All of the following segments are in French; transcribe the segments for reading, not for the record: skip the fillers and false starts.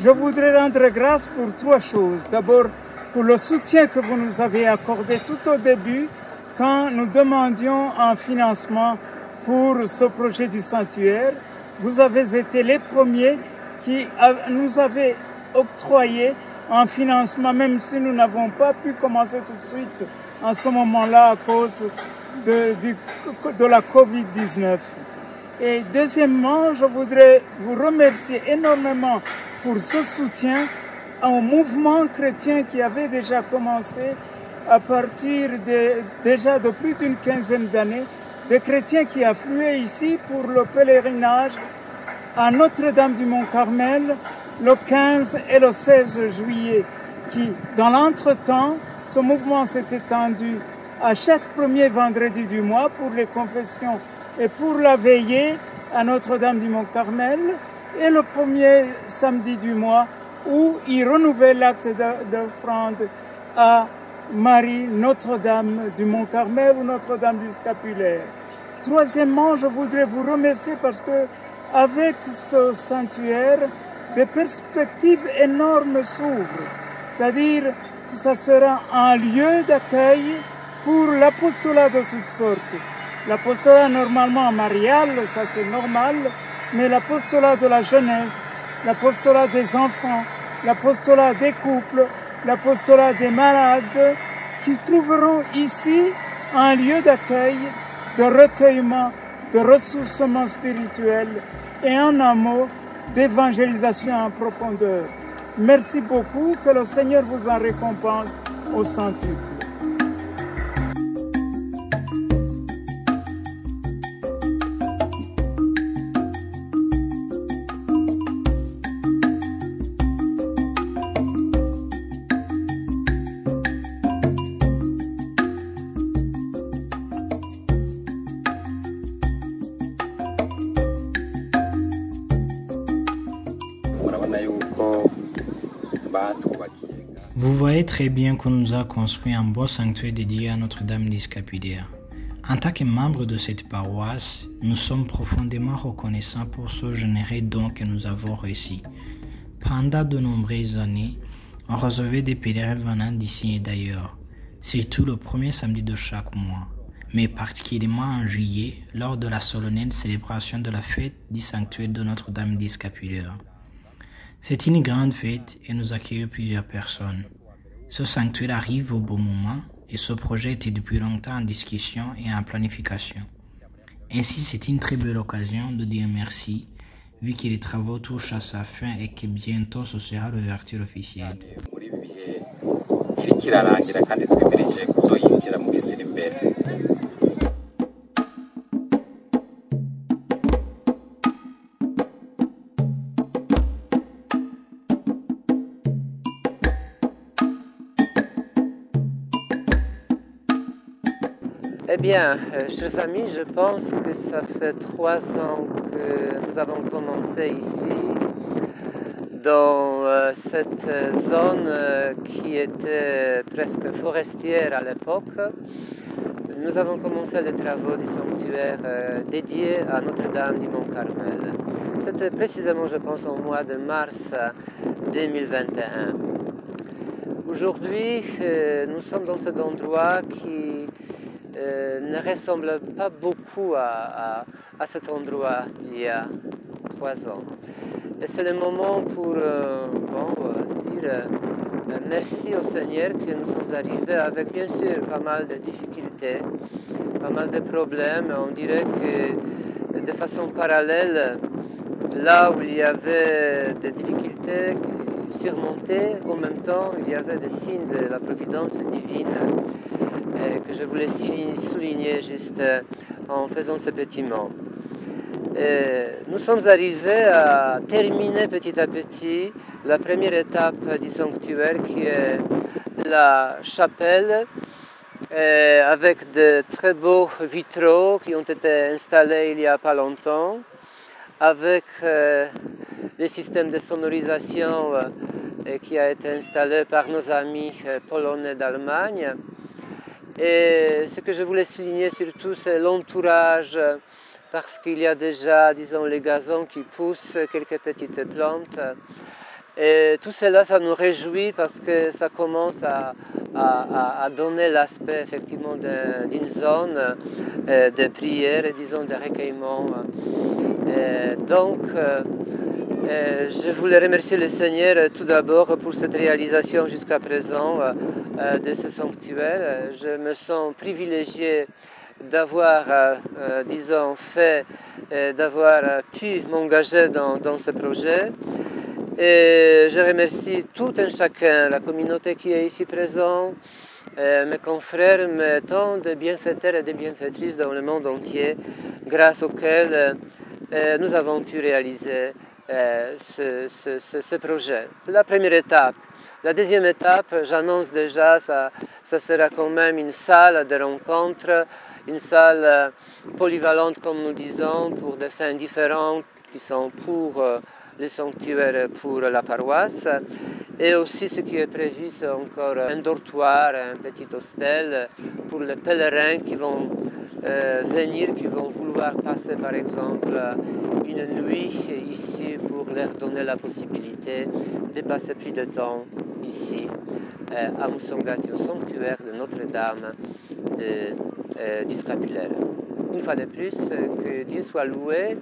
je voudrais rendre grâce pour trois choses. D'abord, pour le soutien que vous nous avez accordé tout au début, quand nous demandions un financement pour ce projet du sanctuaire. Vous avez été les premiers qui nous avaient octroyé un financement, même si nous n'avons pas pu commencer tout de suite en ce moment-là à cause de la COVID-19. Et deuxièmement, je voudrais vous remercier énormément pour ce soutien au mouvement chrétien qui avait déjà commencé à partir déjà de plus d'une quinzaine d'années, des chrétiens qui affluaient ici pour le pèlerinage à Notre-Dame du Mont-Carmel le 15 et le 16 juillet, qui, dans l'entretemps, ce mouvement s'est étendu à chaque premier vendredi du mois pour les confessions et pour la veillée à Notre-Dame du Mont-Carmel, et le premier samedi du mois où il renouvelle l'acte d'offrande à Marie, Notre-Dame du Mont-Carmel ou Notre-Dame du Scapulaire. Troisièmement, je voudrais vous remercier parce que avec ce sanctuaire, des perspectives énormes s'ouvrent. C'est-à-dire que ça sera un lieu d'accueil pour l'apostolat de toutes sortes. L'apostolat normalement marial, ça c'est normal, mais l'apostolat de la jeunesse, l'apostolat des enfants, l'apostolat des couples, l'apostolat des malades, qui trouveront ici un lieu d'accueil, de recueillement, de ressourcement spirituel et un mot d'évangélisation en profondeur. Merci beaucoup, que le Seigneur vous en récompense au centuple. Vous voyez très bien qu'on nous a construit un beau sanctuaire dédié à Notre-Dame des Scapulaires. En tant que membre de cette paroisse, nous sommes profondément reconnaissants pour ce généreux don que nous avons reçu. Pendant de nombreuses années, on recevait des pèlerins venant d'ici et d'ailleurs, surtout le premier samedi de chaque mois, mais particulièrement en juillet, lors de la solennelle célébration de la fête du sanctuaire de Notre-Dame des Scapulaires. C'est une grande fête et nous accueillons plusieurs personnes. Ce sanctuaire arrive au bon moment et ce projet était depuis longtemps en discussion et en planification. Ainsi, c'est une très belle occasion de dire merci, vu que les travaux touchent à sa fin et que bientôt ce sera l'ouverture officielle. Eh bien, chers amis, je pense que ça fait 3 ans que nous avons commencé ici, dans cette zone qui était presque forestière à l'époque. Nous avons commencé les travaux du sanctuaire dédié à Notre-Dame du Mont-Carmel. C'était précisément, je pense, au mois de mars 2021. Aujourd'hui, nous sommes dans cet endroit qui ne ressemble pas beaucoup à cet endroit il y a 3 ans. Et c'est le moment pour dire merci au Seigneur que nous sommes arrivés avec bien sûr pas mal de difficultés, pas mal de problèmes. On dirait que de façon parallèle, là où il y avait des difficultés surmontées, en même temps il y avait des signes de la providence divine que je voulais souligner juste en faisant ce petit mot. Nous sommes arrivés à terminer petit à petit la première étape du sanctuaire qui est la chapelle avec de très beaux vitraux qui ont été installés il n'y a pas longtemps, avec le système de sonorisation qui a été installé par nos amis polonais d'Allemagne. Et ce que je voulais souligner surtout, c'est l'entourage, parce qu'il y a déjà, disons, les gazons qui poussent, quelques petites plantes, Et tout cela, ça nous réjouit parce que ça commence à donner l'aspect effectivement d'une zone de prière et disons de recueillement. Donc, je voulais remercier le Seigneur tout d'abord pour cette réalisation jusqu'à présent de ce sanctuaire. Je me sens privilégié d'avoir, disons, d'avoir pu m'engager dans ce projet. Et je remercie tout un chacun, la communauté qui est ici présente, mes confrères, mais tant de bienfaiteurs et de bienfaitrices dans le monde entier, grâce auxquels nous avons pu réaliser ce projet. La première étape. La deuxième étape, j'annonce déjà, ça sera quand même une salle de rencontre, une salle polyvalente, comme nous disons, pour des fins différentes qui sont pour le sanctuaire, pour la paroisse. Et aussi ce qui est prévu, c'est encore un dortoir, un petit hostel pour les pèlerins qui vont venir, qui vont vouloir passer par exemple une nuit ici pour leur donner la possibilité de passer plus de temps ici à Musongati, au sanctuaire de Notre-Dame du Scapulaire. Une fois de plus, que Dieu soit loué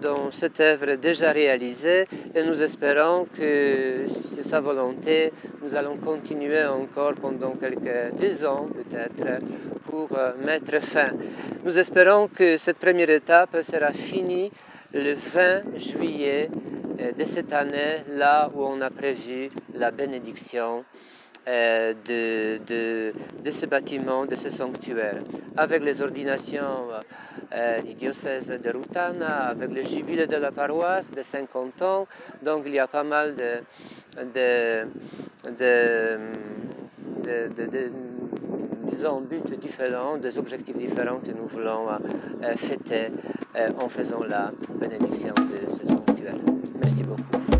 dans cette œuvre déjà réalisée et nous espérons que c'est sa volonté, nous allons continuer encore pendant quelques 2 ans peut-être pour mettre fin. Nous espérons que cette première étape sera finie le 20 juillet de cette année, là où on a prévu la bénédiction de ce bâtiment, de ce sanctuaire, avec les ordinations du diocèse de Rutana, avec le jubilé de la paroisse de 50 ans. Donc il y a pas mal disons, buts différents, des objectifs différents que nous voulons fêter en faisant la bénédiction de ce sanctuaire. Merci beaucoup.